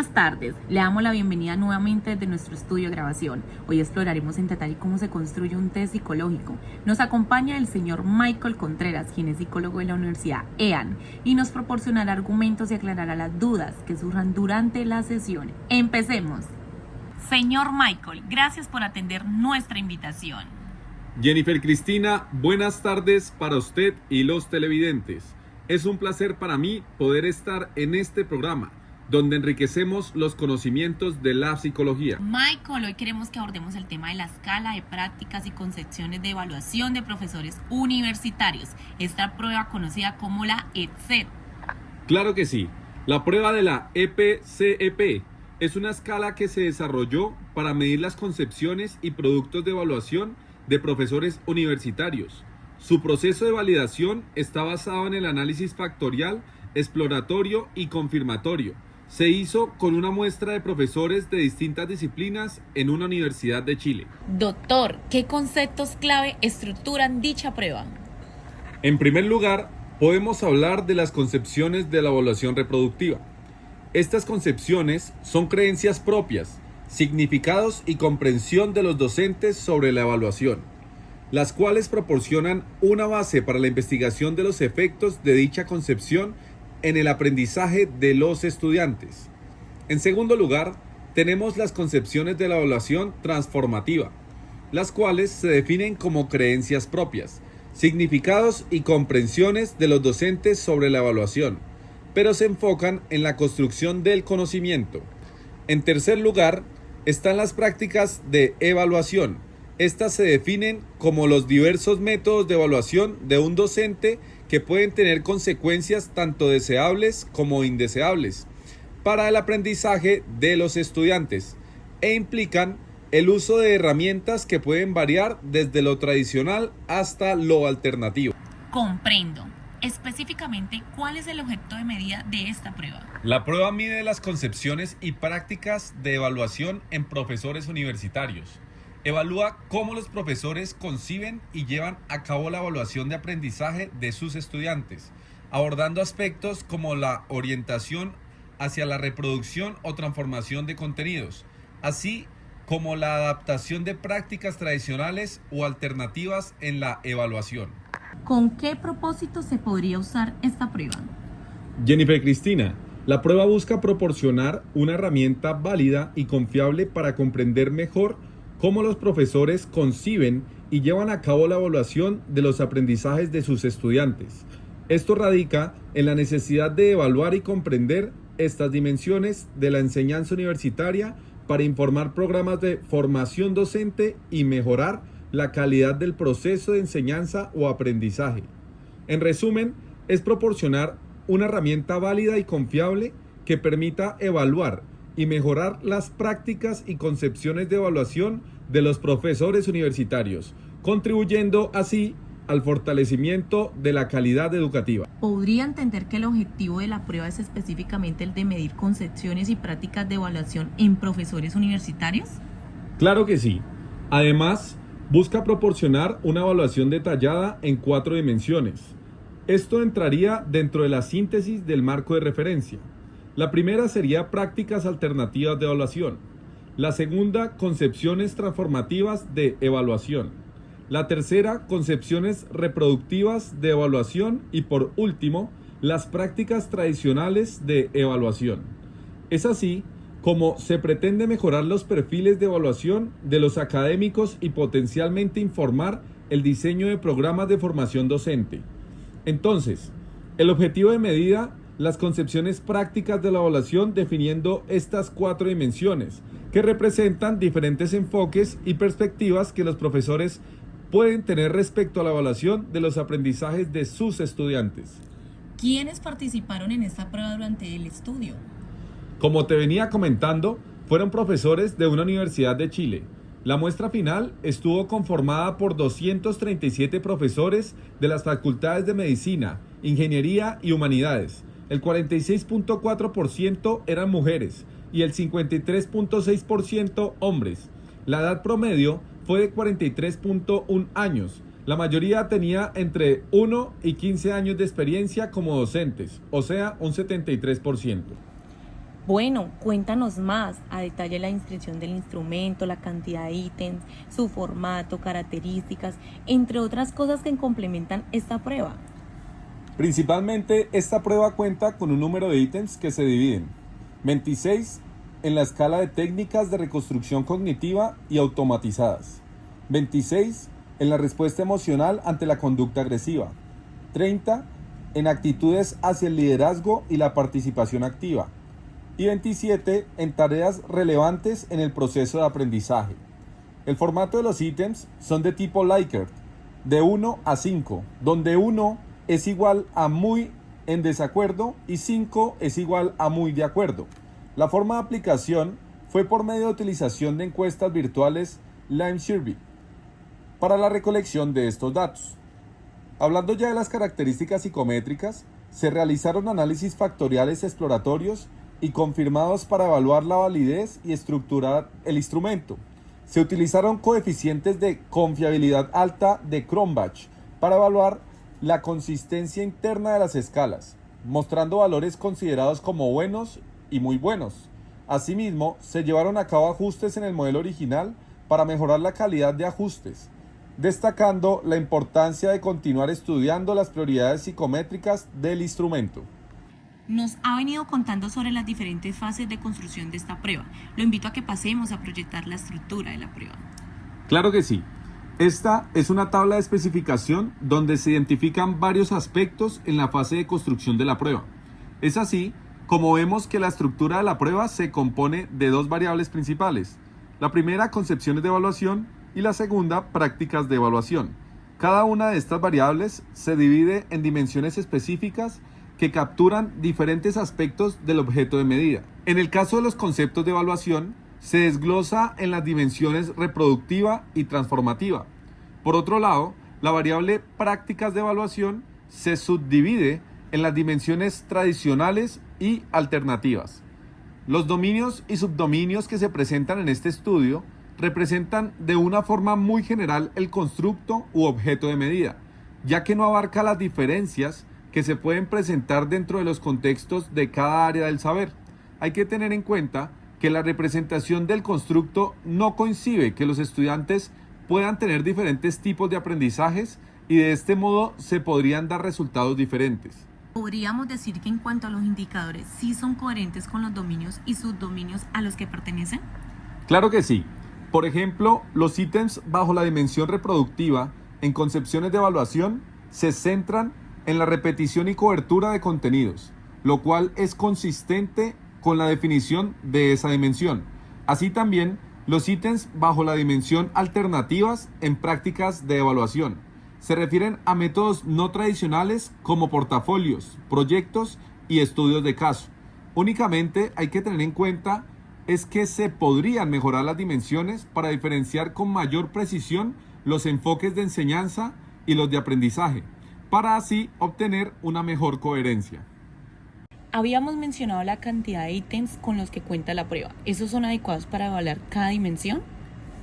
Buenas tardes, le damos la bienvenida nuevamente desde nuestro estudio de grabación. Hoy exploraremos en detalle cómo se construye un test psicológico. Nos acompaña el señor Michael Contreras, quien es psicólogo de la Universidad EAN, y nos proporcionará argumentos y aclarará las dudas que surjan durante la sesión. Empecemos. Señor Michael, gracias por atender nuestra invitación. Jennifer Cristina, buenas tardes para usted y los televidentes. Es un placer para mí poder estar en este programa, donde enriquecemos los conocimientos de la psicología. Michael, hoy queremos que abordemos el tema de la escala de prácticas y concepciones de evaluación de profesores universitarios, esta prueba conocida como la ETSET. Claro que sí, la prueba de la EPCEP es una escala que se desarrolló para medir las concepciones y productos de evaluación de profesores universitarios. Su proceso de validación está basado en el análisis factorial, exploratorio y confirmatorio. Se hizo con una muestra de profesores de distintas disciplinas en una universidad de Chile. Doctor, ¿qué conceptos clave estructuran dicha prueba? En primer lugar, podemos hablar de las concepciones de la evaluación reproductiva. Estas concepciones son creencias propias, significados y comprensión de los docentes sobre la evaluación, las cuales proporcionan una base para la investigación de los efectos de dicha concepción en el aprendizaje de los estudiantes. En segundo lugar, tenemos las concepciones de la evaluación transformativa, las cuales se definen como creencias propias, significados y comprensiones de los docentes sobre la evaluación, pero se enfocan en la construcción del conocimiento. En tercer lugar, están las prácticas de evaluación. Estas se definen como los diversos métodos de evaluación de un docente que pueden tener consecuencias tanto deseables como indeseables para el aprendizaje de los estudiantes e implican el uso de herramientas que pueden variar desde lo tradicional hasta lo alternativo. Comprendo. Específicamente, ¿cuál es el objeto de medida de esta prueba? La prueba mide las concepciones y prácticas de evaluación en profesores universitarios. Evalúa cómo los profesores conciben y llevan a cabo la evaluación de aprendizaje de sus estudiantes, abordando aspectos como la orientación hacia la reproducción o transformación de contenidos, así como la adaptación de prácticas tradicionales o alternativas en la evaluación. ¿Con qué propósito se podría usar esta prueba? Jennifer Cristina, la prueba busca proporcionar una herramienta válida y confiable para comprender mejor cómo los profesores conciben y llevan a cabo la evaluación de los aprendizajes de sus estudiantes. Esto radica en la necesidad de evaluar y comprender estas dimensiones de la enseñanza universitaria para informar programas de formación docente y mejorar la calidad del proceso de enseñanza o aprendizaje. En resumen, es proporcionar una herramienta válida y confiable que permita evaluar y mejorar las prácticas y concepciones de evaluación de los profesores universitarios, contribuyendo así al fortalecimiento de la calidad educativa. ¿Podría entender que el objetivo de la prueba es específicamente el de medir concepciones y prácticas de evaluación en profesores universitarios? Claro que sí. Además, busca proporcionar una evaluación detallada en 4 dimensiones. Esto entraría dentro de la síntesis del marco de referencia. La primera sería prácticas alternativas de evaluación. La segunda, concepciones transformativas de evaluación. La tercera, concepciones reproductivas de evaluación. Y por último, las prácticas tradicionales de evaluación. Es así como se pretende mejorar los perfiles de evaluación de los académicos y potencialmente informar el diseño de programas de formación docente. Entonces, el objetivo de medida, las concepciones prácticas de la evaluación definiendo estas 4 dimensiones, que representan diferentes enfoques y perspectivas que los profesores pueden tener respecto a la evaluación de los aprendizajes de sus estudiantes. ¿Quiénes participaron en esta prueba durante el estudio? Como te venía comentando, fueron profesores de una universidad de Chile. La muestra final estuvo conformada por 237 profesores de las facultades de Medicina, Ingeniería y Humanidades. El 46.4% eran mujeres y el 53.6% hombres. La edad promedio fue de 43.1 años. La mayoría tenía entre 1 y 15 años de experiencia como docentes, o sea, un 73%. Bueno, cuéntanos más a detalle la inscripción del instrumento, la cantidad de ítems, su formato, características, entre otras cosas que complementan esta prueba. Principalmente, esta prueba cuenta con un número de ítems que se dividen. 26 en la escala de técnicas de reconstrucción cognitiva y automatizadas. 26 en la respuesta emocional ante la conducta agresiva. 30 en actitudes hacia el liderazgo y la participación activa. Y 27 en tareas relevantes en el proceso de aprendizaje. El formato de los ítems son de tipo Likert, de 1 a 5, donde 1 es igual a muy en desacuerdo y 5 es igual a muy de acuerdo. La forma de aplicación fue por medio de utilización de encuestas virtuales Lime Survey para la recolección de estos datos. Hablando ya de las características psicométricas, se realizaron análisis factoriales exploratorios y confirmados para evaluar la validez y estructurar el instrumento. Se utilizaron coeficientes de confiabilidad alta de Cronbach para evaluar la consistencia interna de las escalas, mostrando valores considerados como buenos y muy buenos. Asimismo, se llevaron a cabo ajustes en el modelo original para mejorar la calidad de ajustes, destacando la importancia de continuar estudiando las prioridades psicométricas del instrumento. Nos ha venido contando sobre las diferentes fases de construcción de esta prueba. Lo invito a que pasemos a proyectar la estructura de la prueba. Claro que sí. Esta es una tabla de especificación donde se identifican varios aspectos en la fase de construcción de la prueba. Es así como vemos que la estructura de la prueba se compone de dos variables principales. La primera, concepciones de evaluación, y la segunda, prácticas de evaluación. Cada una de estas variables se divide en dimensiones específicas que capturan diferentes aspectos del objeto de medida. En el caso de los conceptos de evaluación, se desglosa en las dimensiones reproductiva y transformativa. Por otro lado, la variable prácticas de evaluación se subdivide en las dimensiones tradicionales y alternativas. Los dominios y subdominios que se presentan en este estudio representan de una forma muy general el constructo u objeto de medida, ya que no abarca las diferencias que se pueden presentar dentro de los contextos de cada área del saber. Hay que tener en cuenta que la representación del constructo no coincide, que los estudiantes puedan tener diferentes tipos de aprendizajes y de este modo se podrían dar resultados diferentes. ¿Podríamos decir que en cuanto a los indicadores sí son coherentes con los dominios y subdominios a los que pertenecen? Claro que sí. Por ejemplo, los ítems bajo la dimensión reproductiva en concepciones de evaluación se centran en la repetición y cobertura de contenidos, lo cual es consistente con la definición de esa dimensión. Así también, los ítems bajo la dimensión alternativas en prácticas de evaluación se refieren a métodos no tradicionales como portafolios, proyectos y estudios de caso. Únicamente hay que tener en cuenta es que se podrían mejorar las dimensiones para diferenciar con mayor precisión los enfoques de enseñanza y los de aprendizaje, para así obtener una mejor coherencia. Habíamos mencionado la cantidad de ítems con los que cuenta la prueba. ¿Esos son adecuados para evaluar cada dimensión?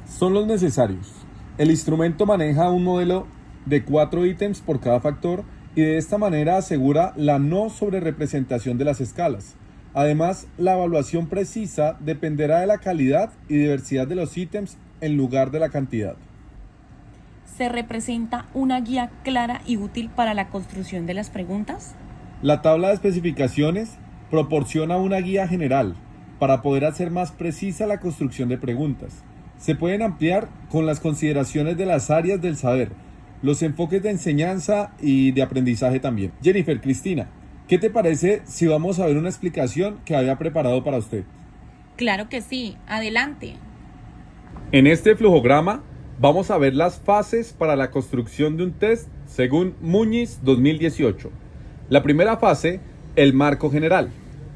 Son los necesarios. El instrumento maneja un modelo de 4 ítems por cada factor y de esta manera asegura la no sobrerepresentación de las escalas. Además, la evaluación precisa dependerá de la calidad y diversidad de los ítems en lugar de la cantidad. ¿Se representa una guía clara y útil para la construcción de las preguntas? La tabla de especificaciones proporciona una guía general para poder hacer más precisa la construcción de preguntas. Se pueden ampliar con las consideraciones de las áreas del saber, los enfoques de enseñanza y de aprendizaje también. Jennifer, Cristina, ¿qué te parece si vamos a ver una explicación que había preparado para usted? Claro que sí, adelante. En este flujograma vamos a ver las fases para la construcción de un test según Muñiz 2018. La primera fase, el marco general,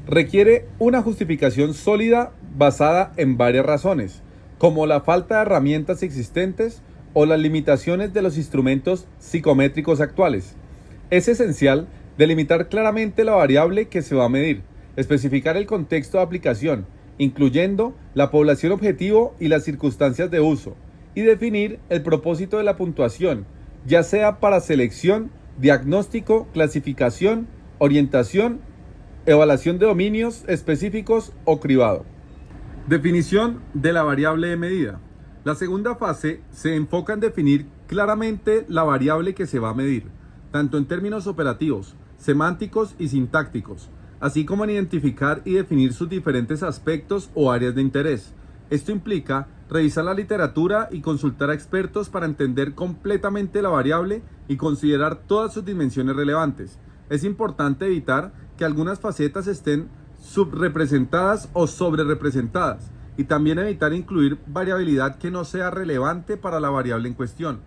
requiere una justificación sólida basada en varias razones, como la falta de herramientas existentes o las limitaciones de los instrumentos psicométricos actuales. Es esencial delimitar claramente la variable que se va a medir, especificar el contexto de aplicación, incluyendo la población objetivo y las circunstancias de uso, y definir el propósito de la puntuación, ya sea para selección, diagnóstico, clasificación, orientación Evaluación de dominios específicos o cribado. Definición de la variable de medida. La segunda fase se enfoca en definir claramente la variable que se va a medir, tanto en términos operativos, semánticos y sintácticos, así como en identificar y definir sus diferentes aspectos o áreas de interés. Esto implica revisar la literatura y consultar a expertos para entender completamente la variable y considerar todas sus dimensiones relevantes. Es importante evitar que algunas facetas estén subrepresentadas o sobrerepresentadas y también evitar incluir variabilidad que no sea relevante para la variable en cuestión.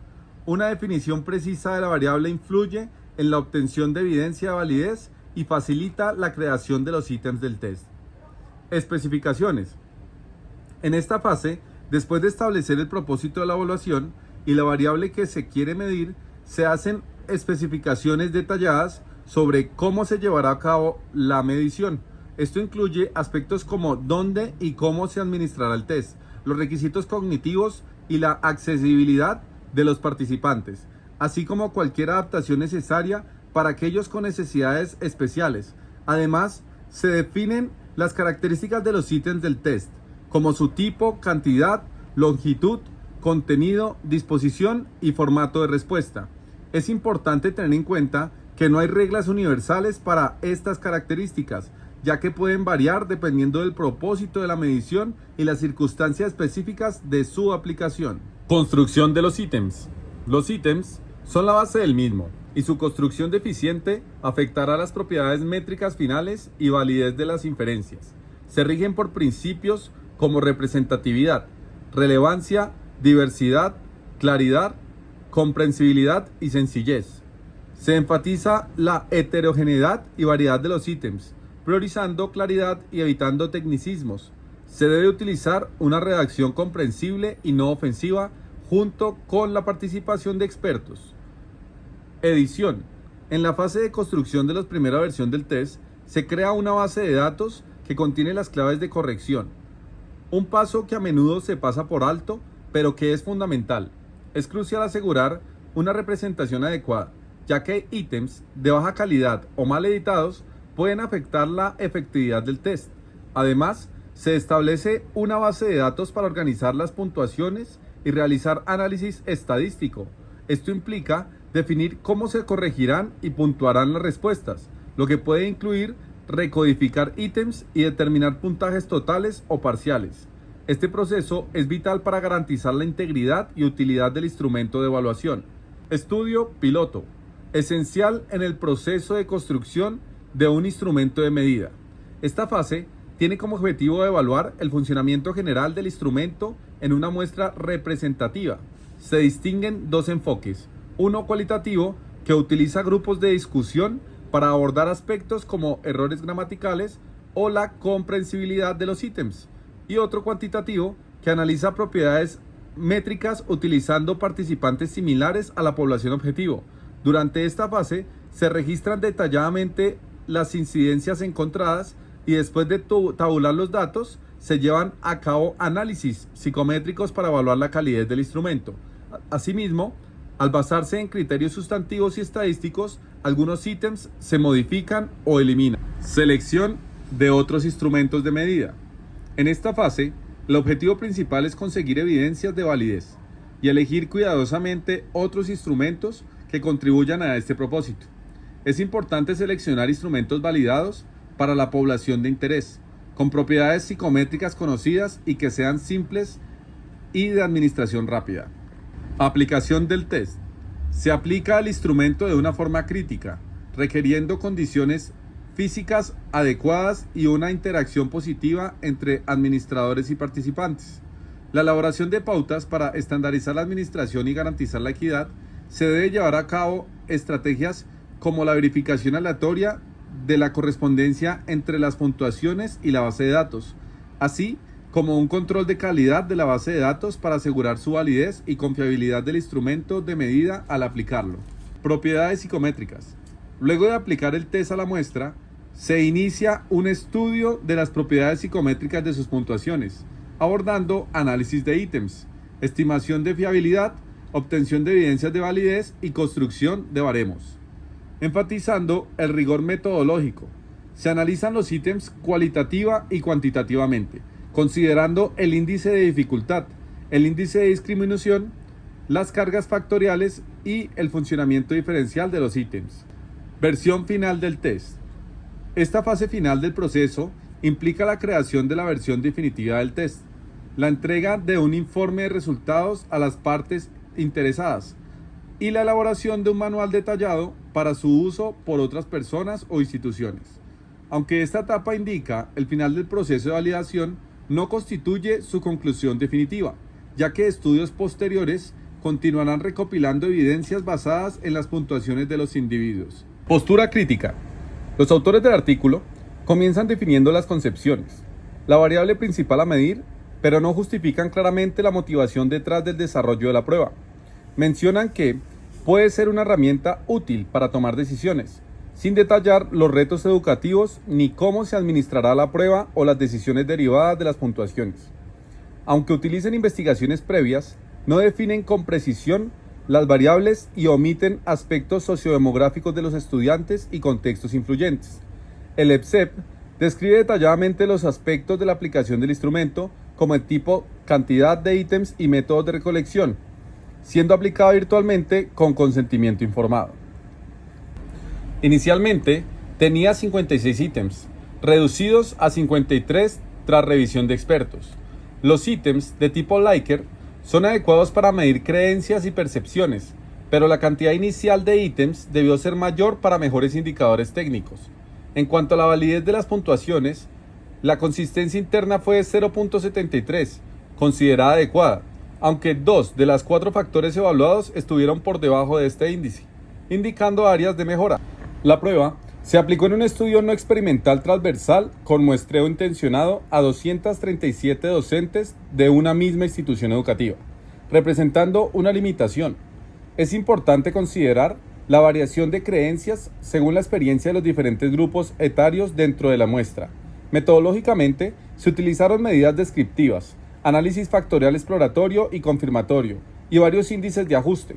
Una definición precisa de la variable influye en la obtención de evidencia de validez y facilita la creación de los ítems del test. Especificaciones. En esta fase, después de establecer el propósito de la evaluación y la variable que se quiere medir, se hacen especificaciones detalladas sobre cómo se llevará a cabo la medición. Esto incluye aspectos como dónde y cómo se administrará el test, los requisitos cognitivos y la accesibilidad de los participantes, así como cualquier adaptación necesaria para aquellos con necesidades especiales. Además, se definen las características de los ítems del test, como su tipo, cantidad, longitud, contenido, disposición y formato de respuesta. Es importante tener en cuenta que no hay reglas universales para estas características, ya que pueden variar dependiendo del propósito de la medición y las circunstancias específicas de su aplicación. Construcción de los ítems. Los ítems son la base del mismo, y su construcción deficiente afectará las propiedades métricas finales y validez de las inferencias. Se rigen por principios como representatividad, relevancia, diversidad, claridad, comprensibilidad y sencillez. Se enfatiza la heterogeneidad y variedad de los ítems, priorizando claridad y evitando tecnicismos. Se debe utilizar una redacción comprensible y no ofensiva junto con la participación de expertos. Edición. En la fase de construcción de la primera versión del test, se crea una base de datos que contiene las claves de corrección. Un paso que a menudo se pasa por alto, pero que es fundamental. Es crucial asegurar una representación adecuada, ya que ítems de baja calidad o mal editados pueden afectar la efectividad del test. Además, se establece una base de datos para organizar las puntuaciones y realizar análisis estadístico. Esto implica definir cómo se corregirán y puntuarán las respuestas, lo que puede incluir recodificar ítems y determinar puntajes totales o parciales. Este proceso es vital para garantizar la integridad y utilidad del instrumento de evaluación. Estudio piloto. Esencial en el proceso de construcción de un instrumento de medida. Esta fase tiene como objetivo evaluar el funcionamiento general del instrumento en una muestra representativa. Se distinguen dos enfoques: uno cualitativo, que utiliza grupos de discusión para abordar aspectos como errores gramaticales o la comprensibilidad de los ítems, y otro cuantitativo, que analiza propiedades métricas utilizando participantes similares a la población objetivo. Durante esta fase se registran detalladamente las incidencias encontradas y después de tabular los datos se llevan a cabo análisis psicométricos para evaluar la calidad del instrumento. Asimismo, al basarse en criterios sustantivos y estadísticos, algunos ítems se modifican o eliminan. Selección de otros instrumentos de medida. En esta fase, el objetivo principal es conseguir evidencias de validez y elegir cuidadosamente otros instrumentos que contribuyan a este propósito. Es importante seleccionar instrumentos validados para la población de interés, con propiedades psicométricas conocidas y que sean simples y de administración rápida. Aplicación del test. Se aplica al instrumento de una forma crítica, requiriendo condiciones físicas adecuadas y una interacción positiva entre administradores y participantes. La elaboración de pautas para estandarizar la administración y garantizar la equidad se debe llevar a cabo estrategias como la verificación aleatoria de la correspondencia entre las puntuaciones y la base de datos, así como un control de calidad de la base de datos para asegurar su validez y confiabilidad del instrumento de medida al aplicarlo. Propiedades psicométricas. Luego de aplicar el test a la muestra, se inicia un estudio de las propiedades psicométricas de sus puntuaciones, abordando análisis de ítems, estimación de fiabilidad, obtención de evidencias de validez y construcción de baremos. Enfatizando el rigor metodológico, se analizan los ítems cualitativa y cuantitativamente, considerando el índice de dificultad, el índice de discriminación, las cargas factoriales y el funcionamiento diferencial de los ítems. Versión final del test. Esta fase final del proceso implica la creación de la versión definitiva del test, la entrega de un informe de resultados a las partes interesadas y la elaboración de un manual detallado para su uso por otras personas o instituciones. Aunque esta etapa indica el final del proceso de validación, no constituye su conclusión definitiva, ya que estudios posteriores continuarán recopilando evidencias basadas en las puntuaciones de los individuos. Postura crítica. Los autores del artículo comienzan definiendo las concepciones, la variable principal a medir, pero no justifican claramente la motivación detrás del desarrollo de la prueba. Mencionan que puede ser una herramienta útil para tomar decisiones, sin detallar los retos educativos ni cómo se administrará la prueba o las decisiones derivadas de las puntuaciones. Aunque utilicen investigaciones previas, no definen con precisión las variables y omiten aspectos sociodemográficos de los estudiantes y contextos influyentes. El EBSEP describe detalladamente los aspectos de la aplicación del instrumento, como el tipo, cantidad de ítems y métodos de recolección, siendo aplicado virtualmente con consentimiento informado. Inicialmente tenía 56 ítems, reducidos a 53 tras revisión de expertos. Los ítems de tipo Likert son adecuados para medir creencias y percepciones, pero la cantidad inicial de ítems debió ser mayor para mejores indicadores técnicos. En cuanto a la validez de las puntuaciones, la consistencia interna fue de 0.73, considerada adecuada, aunque 2 de las 4 factores evaluados estuvieron por debajo de este índice, indicando áreas de mejora. La prueba se aplicó en un estudio no experimental transversal con muestreo intencionado a 237 docentes de una misma institución educativa, representando una limitación. Es importante considerar la variación de creencias según la experiencia de los diferentes grupos etarios dentro de la muestra. Metodológicamente, se utilizaron medidas descriptivas, análisis factorial exploratorio y confirmatorio, y varios índices de ajuste,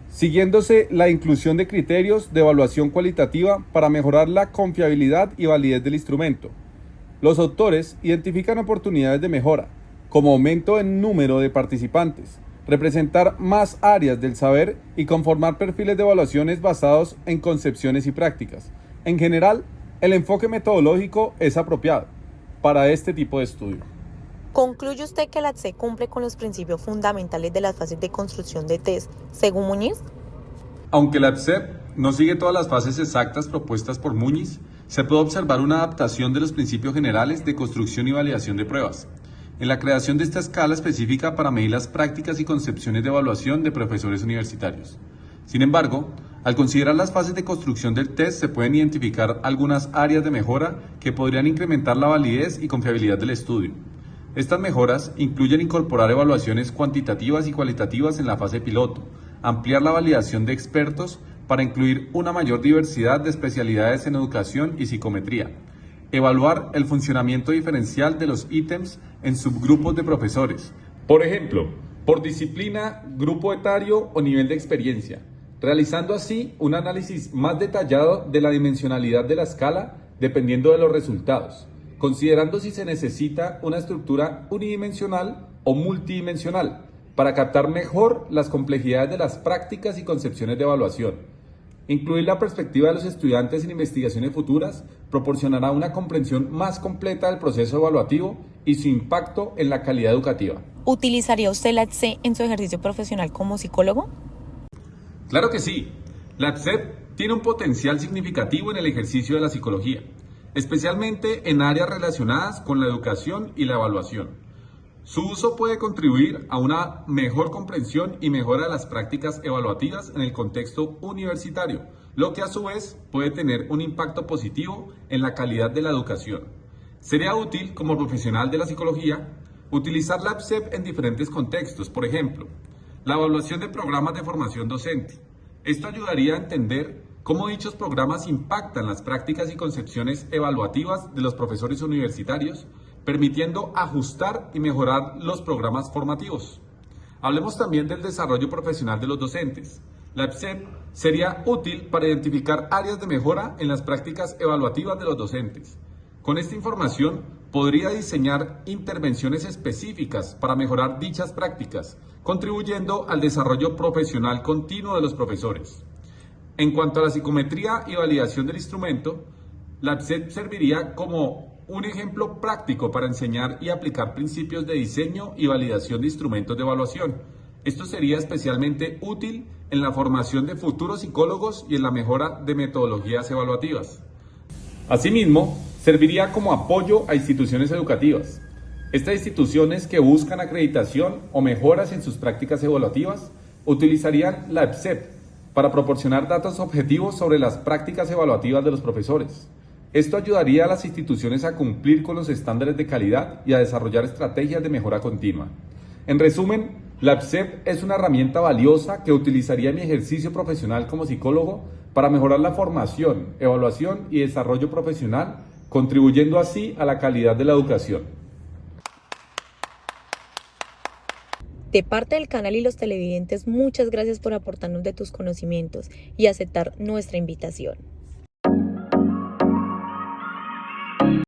siguiéndose la inclusión de criterios de evaluación cualitativa para mejorar la confiabilidad y validez del instrumento. Los autores identifican oportunidades de mejora, como aumento en número de participantes, representar más áreas del saber y conformar perfiles de evaluaciones basados en concepciones y prácticas. En general, el enfoque metodológico es apropiado para este tipo de estudio. ¿Concluye usted que la ATSE cumple con los principios fundamentales de las fases de construcción de test, según Muñiz? Aunque la EBSEP no sigue todas las fases exactas propuestas por Muñiz, se puede observar una adaptación de los principios generales de construcción y validación de pruebas, en la creación de esta escala específica para medir las prácticas y concepciones de evaluación de profesores universitarios. Sin embargo, al considerar las fases de construcción del test, se pueden identificar algunas áreas de mejora que podrían incrementar la validez y confiabilidad del estudio. Estas mejoras incluyen incorporar evaluaciones cuantitativas y cualitativas en la fase piloto, ampliar la validación de expertos para incluir una mayor diversidad de especialidades en educación y psicometría, evaluar el funcionamiento diferencial de los ítems en subgrupos de profesores, por ejemplo, por disciplina, grupo etario o nivel de experiencia, realizando así un análisis más detallado de la dimensionalidad de la escala dependiendo de los resultados, considerando si se necesita una estructura unidimensional o multidimensional para captar mejor las complejidades de las prácticas y concepciones de evaluación. Incluir la perspectiva de los estudiantes en investigaciones futuras proporcionará una comprensión más completa del proceso evaluativo y su impacto en la calidad educativa. ¿Utilizaría usted la ATSE en su ejercicio profesional como psicólogo? Claro que sí. La ATSEP tiene un potencial significativo en el ejercicio de la psicología, especialmente en áreas relacionadas con la educación y la evaluación. Su uso puede contribuir a una mejor comprensión y mejora de las prácticas evaluativas en el contexto universitario, lo que a su vez puede tener un impacto positivo en la calidad de la educación. Sería útil como profesional de la psicología utilizar la ATSEP en diferentes contextos, por ejemplo, la evaluación de programas de formación docente. Esto ayudaría a entender cómo dichos programas impactan las prácticas y concepciones evaluativas de los profesores universitarios, permitiendo ajustar y mejorar los programas formativos. Hablemos también del desarrollo profesional de los docentes. La EPSEP sería útil para identificar áreas de mejora en las prácticas evaluativas de los docentes. Con esta información podría diseñar intervenciones específicas para mejorar dichas prácticas, contribuyendo al desarrollo profesional continuo de los profesores. En cuanto a la psicometría y validación del instrumento, la EPSEP serviría como un ejemplo práctico para enseñar y aplicar principios de diseño y validación de instrumentos de evaluación. Esto sería especialmente útil en la formación de futuros psicólogos y en la mejora de metodologías evaluativas. Asimismo, serviría como apoyo a instituciones educativas. Estas instituciones que buscan acreditación o mejoras en sus prácticas evaluativas utilizarían la EPSEP para proporcionar datos objetivos sobre las prácticas evaluativas de los profesores. Esto ayudaría a las instituciones a cumplir con los estándares de calidad y a desarrollar estrategias de mejora continua. En resumen, la EPSEP es una herramienta valiosa que utilizaría en mi ejercicio profesional como psicólogo para mejorar la formación, evaluación y desarrollo profesional, contribuyendo así a la calidad de la educación. De parte del canal y los televidentes, muchas gracias por aportarnos de tus conocimientos y aceptar nuestra invitación.